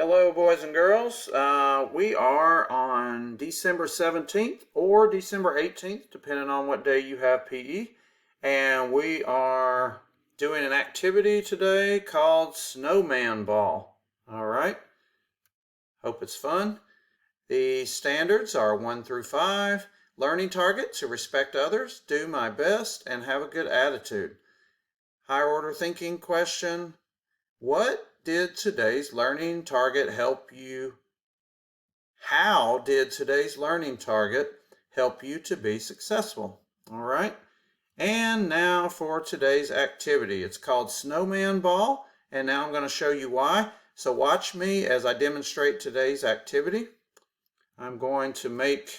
Hello, boys and girls. We are on December 17th or December 18th, depending on what day you have PE. And we are doing an activity today called Snowman Ball. All right. Hope it's fun. The standards are 1 through 5. Learning target: to respect others, do my best, and have a good attitude. Higher order thinking question: what did today's learning target help you? How did today's learning target help you to be successful? All right. And now for today's activity. It's called Snowman Ball, and now I'm going to show you why. So watch me as I demonstrate today's activity. I'm going to make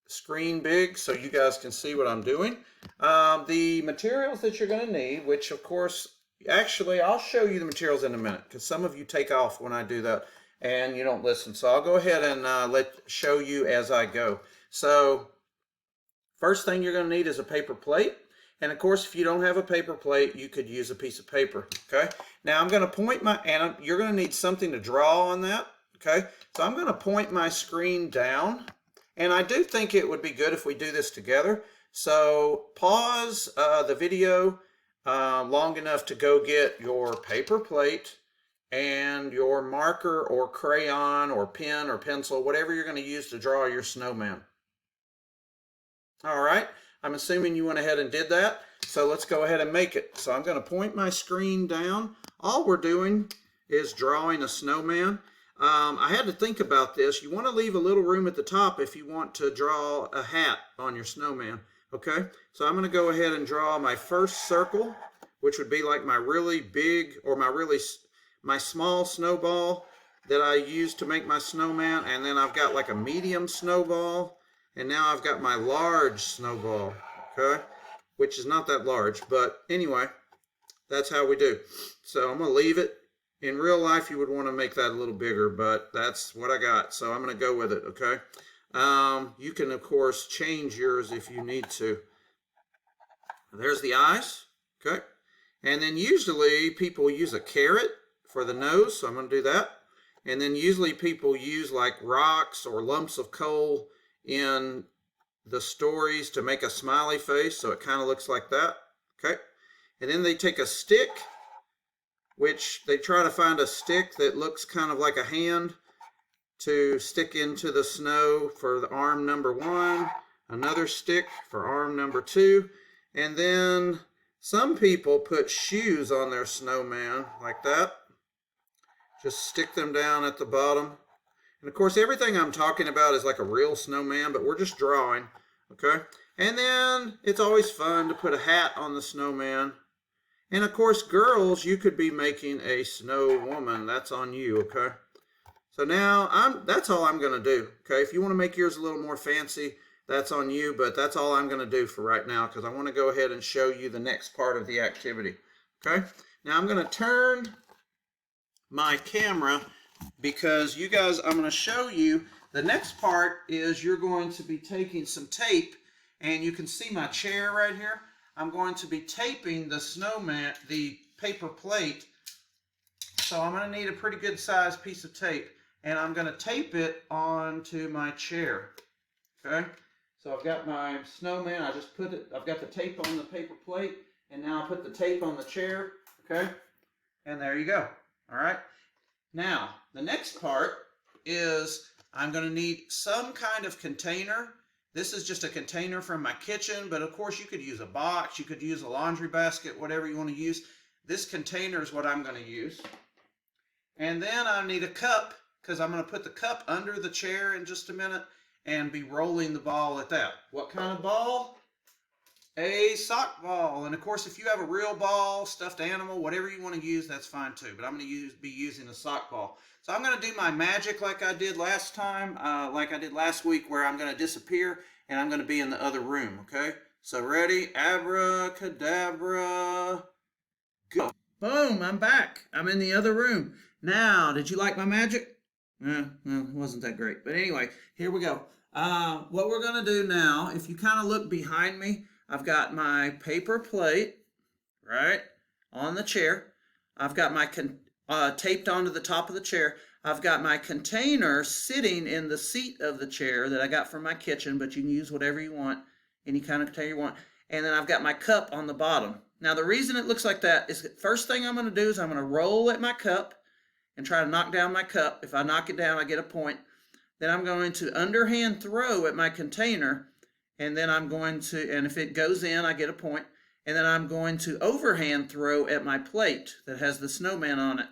the screen big so you guys can see what I'm doing. The materials that you're going to need, which of course, actually, I'll show you the materials in a minute because some of you take off when I do that and you don't listen. So I'll go ahead and show you as I go. So first thing you're going to need is a paper plate. And of course, if you don't have a paper plate, you could use a piece of paper. Okay. Now I'm going to point and you're going to need something to draw on that. Okay. So I'm going to point my screen down. And I do think it would be good if we do this together. So pause the video long enough to go get your paper plate and your marker or crayon or pen or pencil, whatever you're going to use to draw your snowman. All right, I'm assuming you went ahead and did that. So let's go ahead and make it. So I'm going to point my screen down. All we're doing is drawing a snowman. I had to think about this. You want to leave a little room at the top if you want to draw a hat on your snowman. Okay, so I'm going to go ahead and draw my first circle, which would be like my really big or my small snowball that I use to make my snowman. And then I've got like a medium snowball. And now I've got my large snowball, okay, which is not that large. But anyway, that's how we do. So I'm going to leave it. In real life, you would want to make that a little bigger, but that's what I got. So I'm going to go with it, okay? You can, of course, change yours if you need to. There's the eyes, okay? And then usually people use a carrot for the nose, so I'm going to do that. And then usually people use like rocks or lumps of coal in the stories to make a smiley face, so it kind of looks like that, okay? And then they take a stick, which they try to find a stick that looks kind of like a hand to stick into the snow for the arm number 1, another stick for arm number 2, and then some people put shoes on their snowman like that. Just stick them down at the bottom. And of course, everything I'm talking about is like a real snowman, but we're just drawing, okay? And then it's always fun to put a hat on the snowman. And of course, girls, you could be making a snow woman. That's on you, okay? So now that's all I'm going to do, okay? If you want to make yours a little more fancy, that's on you, but that's all I'm going to do for right now because I want to go ahead and show you the next part of the activity, okay? Now I'm going to turn my camera because you guys, I'm going to show you the next part is you're going to be taking some tape, and you can see my chair right here. I'm going to be taping the snowman, the paper plate. So I'm going to need a pretty good sized piece of tape, and I'm going to tape it onto my chair. Okay, so I've got my snowman. I just put it, I've got the tape on the paper plate, and now I put the tape on the chair. Okay, and there you go. All right, now the next part is I'm going to need some kind of container. This is just a container from my kitchen, but of course you could use a box, you could use a laundry basket, whatever you want to use. This container is what I'm going to use. And then I need a cup because I'm going to put the cup under the chair in just a minute and be rolling the ball at that. What kind of ball? A sock ball. And of course, if you have a real ball, stuffed animal, whatever you want to use, that's fine too. But I'm going to be using a sock ball. So I'm going to do my magic like I did last time, like I did last week, where I'm going to disappear and I'm going to be in the other room, okay? So ready? Abracadabra, go. Boom, I'm back. I'm in the other room. Now, did you like my magic? Well, it wasn't that great. But anyway, here we go. What we're going to do now, if you kind of look behind me, I've got my paper plate, right, on the chair. I've got my taped onto the top of the chair. I've got my container sitting in the seat of the chair that I got from my kitchen, but you can use whatever you want, any kind of container you want. And then I've got my cup on the bottom. Now the reason it looks like that is the first thing I'm going to do is I'm going to roll at my cup and try to knock down my cup. If I knock it down, I get a point. Then I'm going to underhand throw at my container, and then I'm going to, and if it goes in, I get a point. And then I'm going to overhand throw at my plate that has the snowman on it,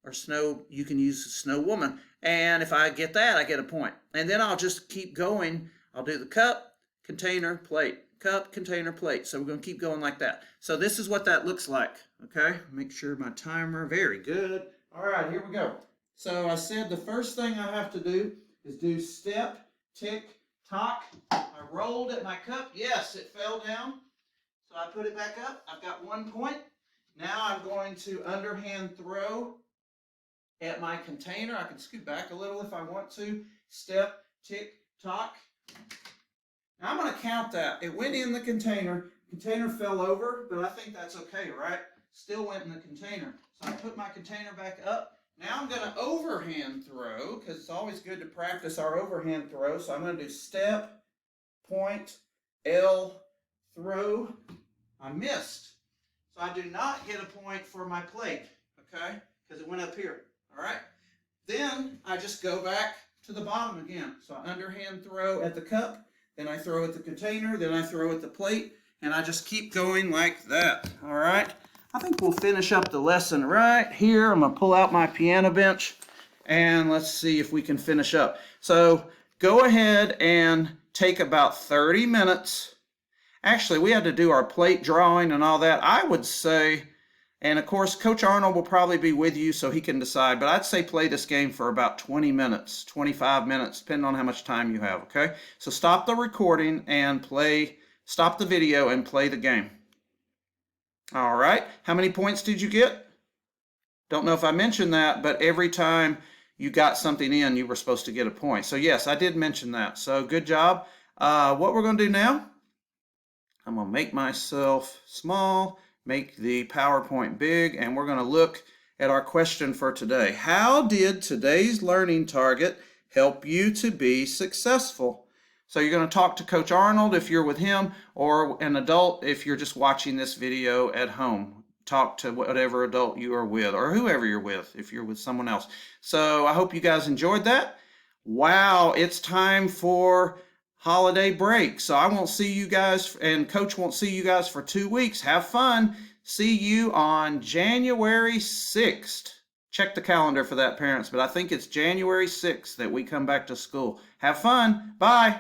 or snow, you can use snow woman. And if I get that, I get a point. And then I'll just keep going. I'll do the cup, container, plate, cup, container, plate. So we're going to keep going like that. So this is what that looks like. Okay, make sure my timer, very good. All right, here we go. So I said the first thing I have to do is do step, tick, tock. I rolled at my cup. Yes, it fell down. So I put it back up. I've got 1 point. Now I'm going to underhand throw at my container. I can scoot back a little if I want to. Step, tick, tock. Now I'm going to count that. It went in the container. Container fell over, but I think that's okay, right? Still went in the container. So I put my container back up. Now I'm going to overhand throw, because it's always good to practice our overhand throw. So I'm going to do step, point, L, throw. I missed. So I do not get a point for my plate, okay? Because it went up here, all right? Then I just go back to the bottom again. So I underhand throw at the cup, then I throw at the container, then I throw at the plate, and I just keep going like that, all right? I think we'll finish up the lesson right here. I'm going to pull out my piano bench, and let's see if we can finish up. So go ahead and take about 30 minutes. Actually, we had to do our plate drawing and all that. I would say, and of course, Coach Arnold will probably be with you so he can decide, but I'd say play this game for about 20 minutes, 25 minutes, depending on how much time you have, okay? So stop the recording and stop the video and play the game. All right, how many points did you get? Don't know if I mentioned that, but every time you got something in, you were supposed to get a point. So yes, I did mention that. So good job. What we're going to do now, I'm going to make myself small, make the PowerPoint big, and we're going to look at our question for today. How did today's learning target help you to be successful? So you're going to talk to Coach Arnold if you're with him, or an adult if you're just watching this video at home. Talk to whatever adult you are with, or whoever you're with if you're with someone else. So I hope you guys enjoyed that. Wow, it's time for holiday break. So I won't see you guys, and Coach won't see you guys for 2 weeks. Have fun. See you on January 6th. Check the calendar for that, parents, but I think it's January 6th that we come back to school. Have fun. Bye.